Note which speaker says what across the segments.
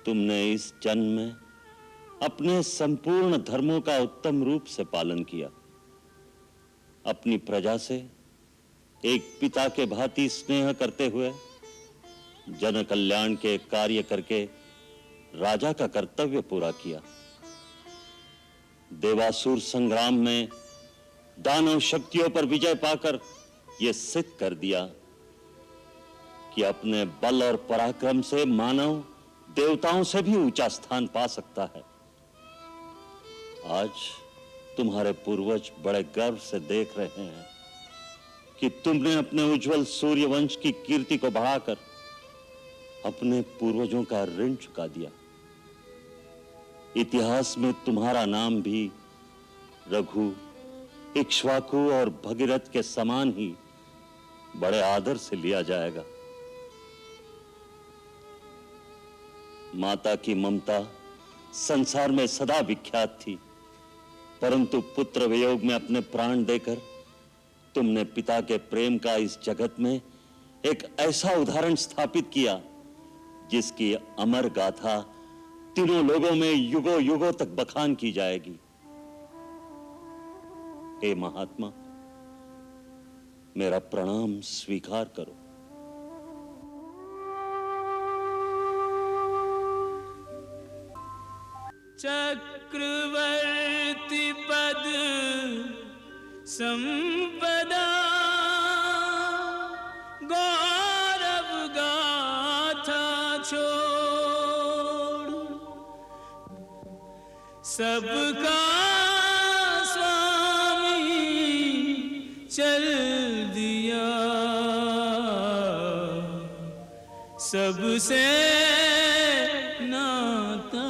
Speaker 1: तुमने इस जन्म में अपने संपूर्ण धर्मों का उत्तम रूप से पालन किया। अपनी प्रजा से एक पिता के भांति स्नेह करते हुए जन कल्याण के कार्य करके राजा का कर्तव्य पूरा किया। देवासुर संग्राम में दानव शक्तियों पर विजय पाकर यह सिद्ध कर दिया कि अपने बल और पराक्रम से मानव देवताओं से भी ऊंचा स्थान पा सकता है। आज तुम्हारे पूर्वज बड़े गर्व से देख रहे हैं कि तुमने अपने उज्जवल सूर्य वंश की कीर्ति को बढ़ाकर अपने पूर्वजों का ऋण चुका दिया। इतिहास में तुम्हारा नाम भी रघु, इक्ष्वाकु और भगीरथ के समान ही बड़े आदर से लिया जाएगा। माता की ममता संसार में सदा विख्यात थी, परंतु पुत्र वियोग में अपने प्राण देकर तुमने पिता के प्रेम का इस जगत में एक ऐसा उदाहरण स्थापित किया जिसकी अमर गाथा तीनों लोगों में युगों युगों तक बखान की जाएगी। हे महात्मा, मेरा प्रणाम स्वीकार करो।
Speaker 2: चक्रवर्ती पद संपदा गौरव गाथा छोड़ सबका स्वामी चल दिया, सबसे नाता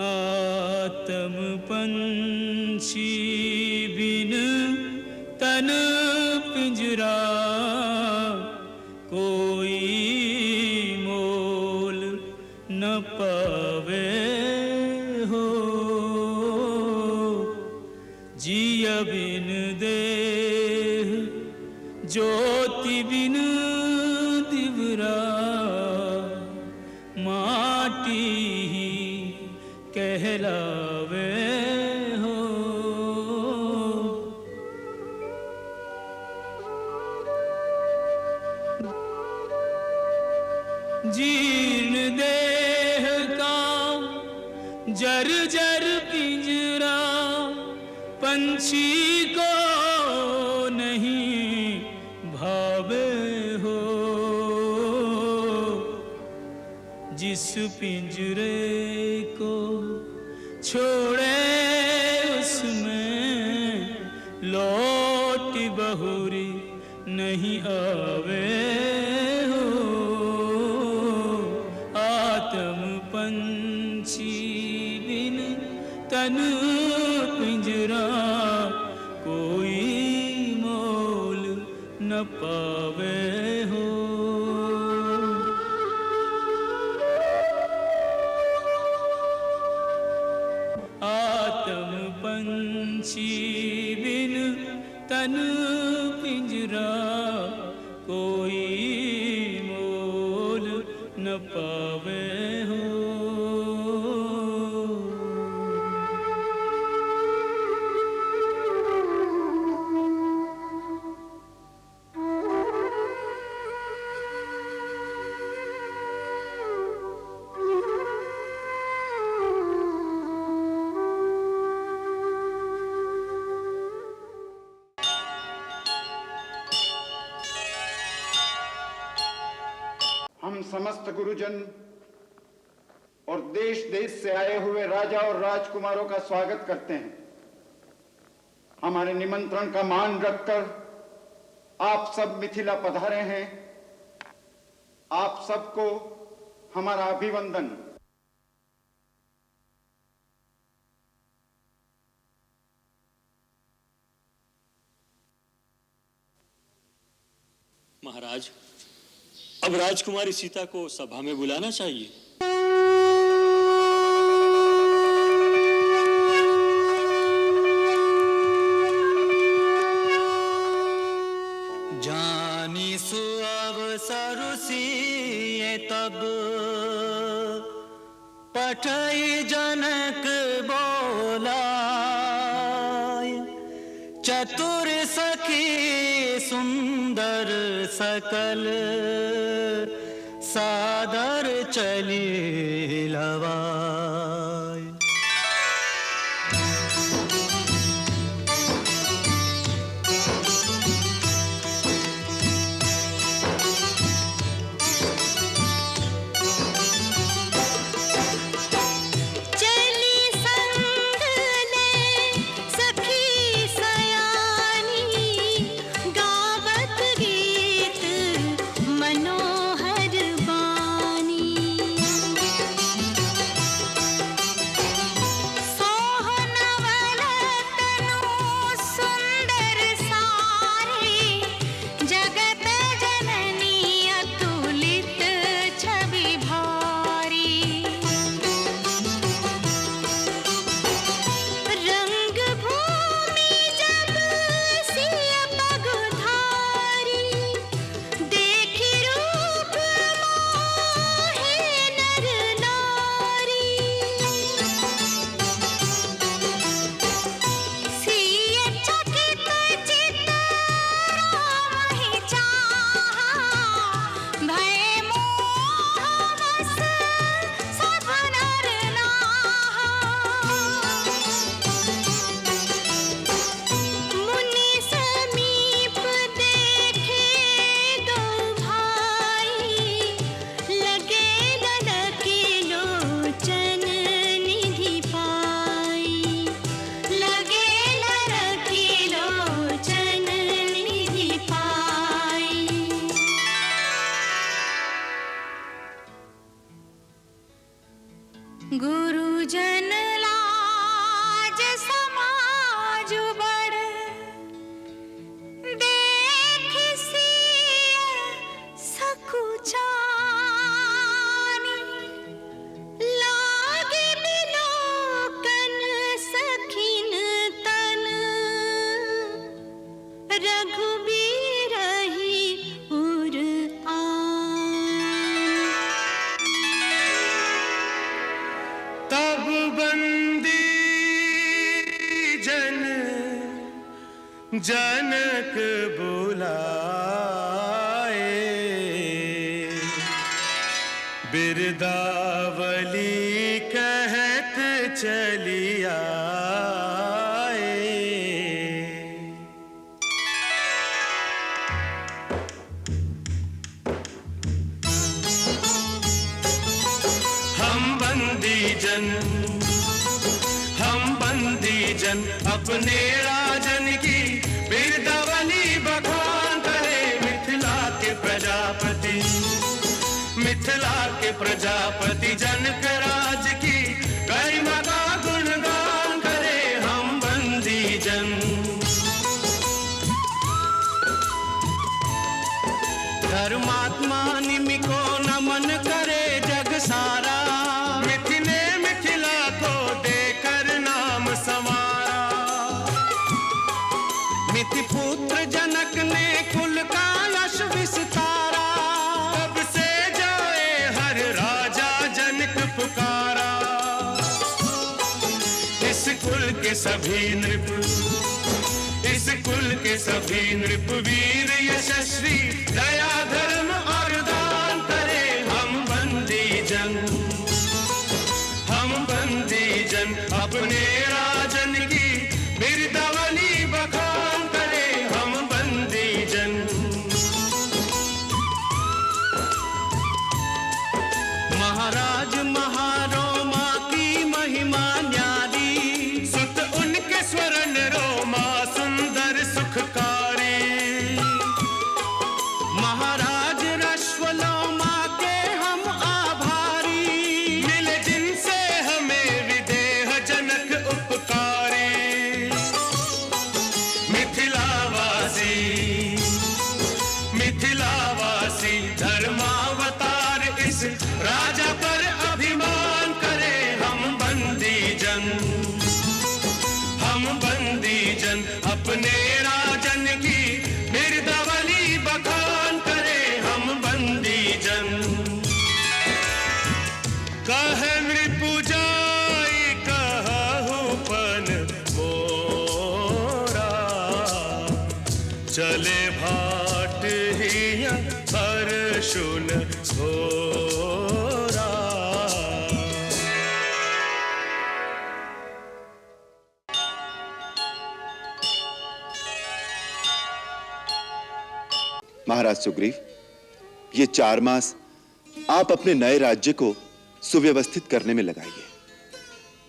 Speaker 2: आत्म पंछी बिन तन पिंजरा कोई मोल न पावे हो, जिया बिन देह ज्योति बिन दिवरा माटी कहलावे हो। जीर्ण देह का जर जर पिंजरा पंछी को नहीं भावे हो, जिस पिंजरे को छोड़े उसमें लौट बहुरी नहीं आवे हो। आत्म पंछी बिन तन पिंजरा कोई मोल न पावे हो। आत्म पंछी बिन तन पिंजरा कोई मोल न पावे हो।
Speaker 3: हम समस्त गुरुजन और देश देश से आए हुए राजा और राजकुमारों का स्वागत करते हैं। हमारे निमंत्रण का मान रखकर आप सब मिथिला पधारे हैं। आप सबको हमारा अभिवंदन।
Speaker 4: महाराज, अब राजकुमारी सीता को सभा में बुलाना चाहिए।
Speaker 2: जानी सु अवसर सिए तब पठई जनक बोलाय, चतुर सखी सुंदर सकल सादर चली लवाय। गुरुजन लाज समाज बड़ देख सिय सकुचानी, लागे बिलोकन सखिन तन रघुबीर ही उर
Speaker 5: तब बंदी जन जनक बुलाए, बिरदावली कहत चली आए। हम बंदी जन अपने राजन की बिरदावली बखान करे। मिथिला के प्रजापति जनक राज की गरिमा का गुणगान करे। हम बंदी जन धर्मात्मा निमि को नमन करे जग सारा, मिथिला को देकर नाम संवारा। मिथि पुत्र जनक ने कुल का यश विस्तारा, तब से जाए हर राजा जनक पुकारा। इस कुल के सभी नृप वीर यशस्वी दया धर्म और दान करे। हम बंदी जन अपने राजन की बिरदावली बखान करे। हम बंदी जन महाराज महारोमा की महिमा न्यारी, सुत उनके स्वर्ण रोमा सुंदर सुखकारी। महाराज रश्वलोमा के हम आभारी, मिले जिनसे हमें विदेह जनक उपकारी। मिथिलावासी धर्मा इस राजा पर अभिमान करें हम बंदी जन, हम बंदी जन अपने राजन की बिरदावली बखान करें हम बंदी जन। कहे नृपुजाई कहूँ पन मोरा, चले भाट हिया हर्षुन घोरा।
Speaker 6: महाराज सुग्रीव, ये 4 मास आप अपने नए राज्य को सुव्यवस्थित करने में लगाइए।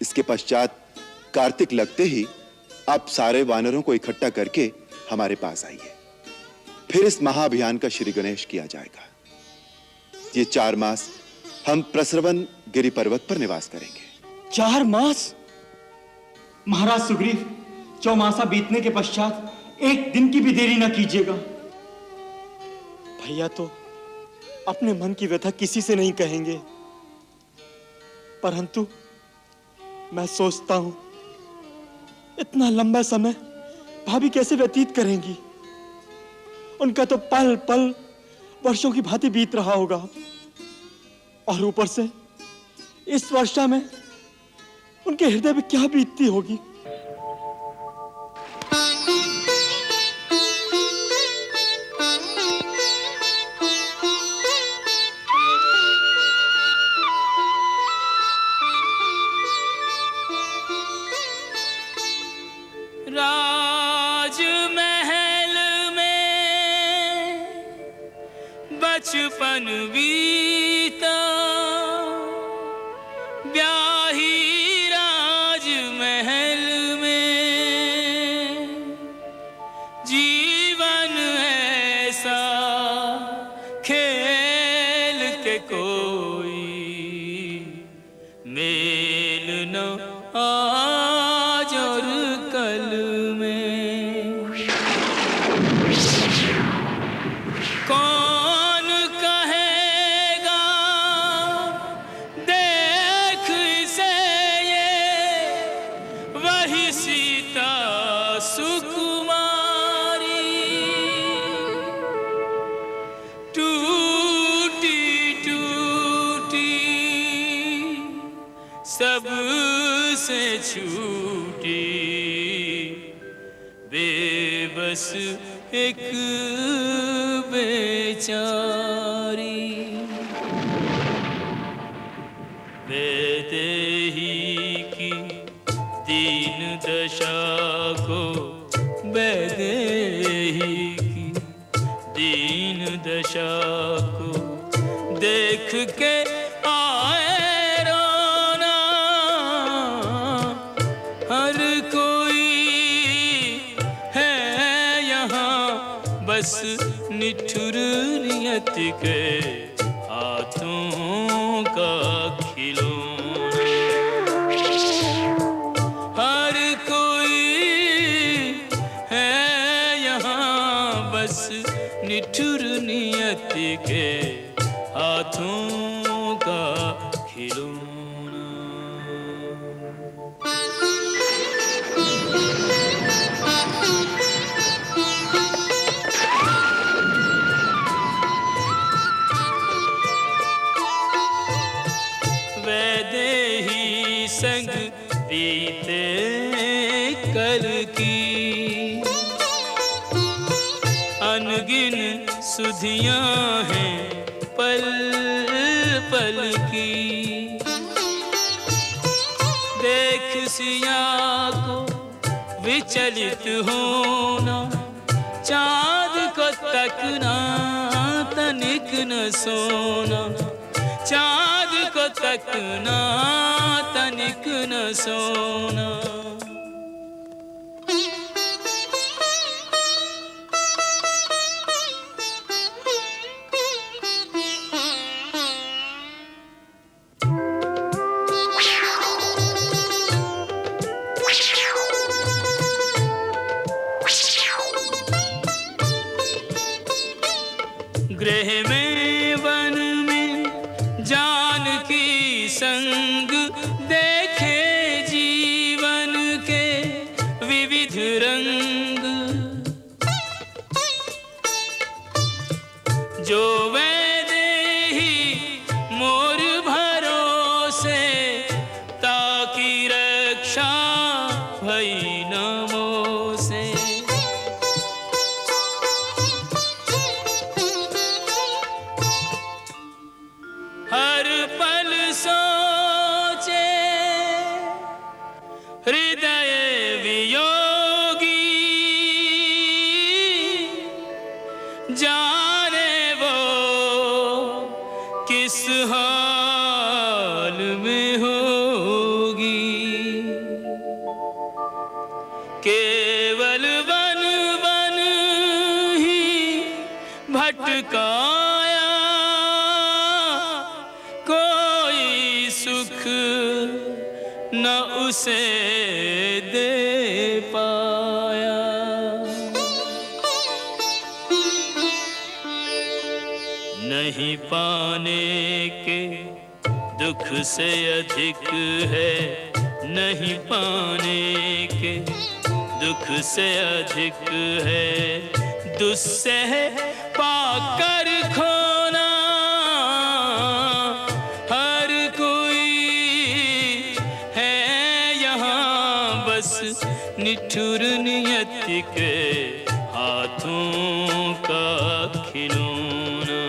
Speaker 6: इसके पश्चात कार्तिक लगते ही आप सारे वानरों को इकट्ठा करके हमारे पास आइए। फिर इस महाअभियान का श्री गणेश किया जाएगा। ये 4 मास हम प्रसरवन गिरि पर्वत पर निवास करेंगे।
Speaker 7: 4 मास? महाराज सुग्रीव, चौमासा बीतने के पश्चात एक दिन की भी देरी न कीजिएगा। भैया तो अपने मन की व्यथा किसी से नहीं कहेंगे, परंतु मैं सोचता हूं इतना लंबा समय भाभी कैसे व्यतीत करेंगी। उनका तो पल पल वर्षों की भांति बीत रहा होगा, और ऊपर से इस वर्षा में उनके हृदय में क्या बीतती होगी।
Speaker 8: राजमहल में बचपन बीता, ब्याही राजमहल में जीवन ऐसा खेल के कोई मेल न आज और कल में। कौन कहेगा देख इसे ये वही सीता सुकुमारी, टूटी टूटी सबसे छूटी, बेबस एक बेचारी। वैदेही की दीन दशा को, वैदेही की दीन दशा को देख के आए रोना। हर कोई है यहाँ बस निठुर नियत के हाथों का खिलौना। हर कोई है यहाँ बस निठुर नियत के हाथों का खिलौना। वैदेही संग बीते कल की अनगिन सुधियां हैं पल पल की। देख सिया को विचलित होना, चाँद को तकना तनिक न सोना। चाँद को तकना तनिक न सोना। गृह में वन में संग देखे जीवन के विविध रंग, जो वैदेही मोर भरोसे, ताकि रक्षा भई नमो से। हर पल सोचे हृदय वियोगी, जाने वो किस हाल में होगी। केवल वन वन ही भटकाया, कोई सुख न उसे दे पाया। नहीं पाने के दुख से अधिक है, नहीं पाने के दुख से अधिक है दुस्सह पाकर खोना। हर कोई है यहाँ बस निठुर नियति के हाथों का खिलौना।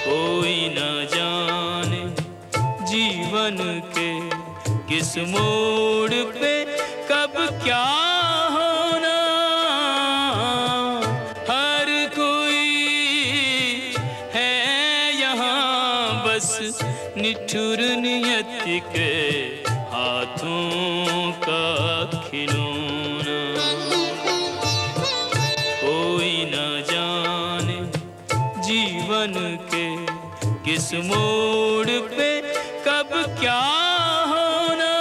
Speaker 8: कोई न जाने जीवन के किस मोड़ पे कब क्या होना। हर कोई है यहाँ बस निठुर नियति के हाथों का खिलौना। कोई न जाने जीवन के किस मोड़ पे कब क्या होना।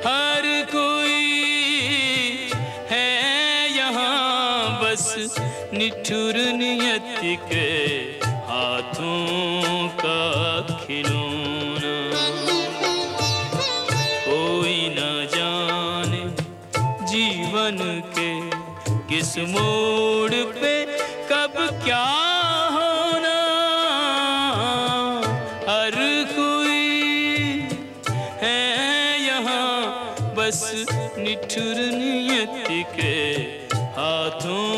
Speaker 8: हर कोई है यहाँ बस निठुर नियति के हाथों का खिलौना। कोई न जाने जीवन के किस मोड़ पे कब क्या होना। हर कोई है यहाँ बस निठुर नियति के हाथों